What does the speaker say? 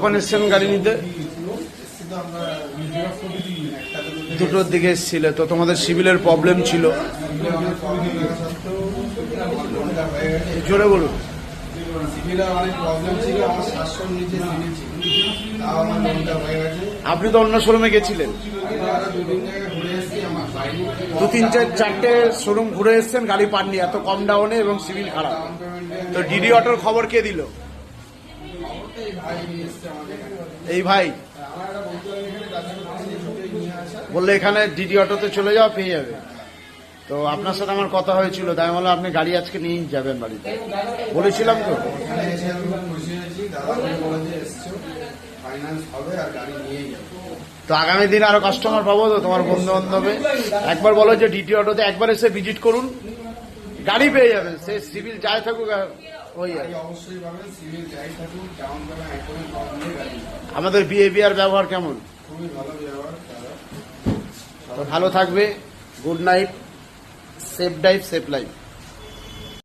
কখন এসছেন গাড়ি নিতে? দুটোর দিকে এসছিলে, তো তোমাদের সিভিলের প্রবলেম ছিল। জোরে বলুন। আপনি তো অন্য শোরুমে গেছিলেন, 2-3-4 শোরুম ঘুরে এসছেন, গাড়ি পাননি, এত কম ডাউনে এবং সিভিল খারাপ। তো ডিডি অটোর খবর কে দিল? এই ভাই বললে এখানে ডিডি অটোতে চলে যাও, পেয়ে যাবে। তো আপনার সাথে আমার কথা হয়েছিল, তাই বললাম আপনি গাড়ি আজকে নিয়েই যাবেন বাড়িতে, বলেছিলাম তো। তো আগামী দিন আরো কাস্টমার পাবো তো তোমার বন্ধু বান্ধবে। একবার বলো যে ডিডি অটোতে একবার এসে ভিজিট করুন, গাড়ি পেয়ে যাবে, সে সিভিল যাই থাকুক ওই। আমাদের বিহেভিয়ার ব্যবহার কেমন? খুবই ভালো ব্যবহার। তো ভালো থাকবে। Good night, safe drive, safe life.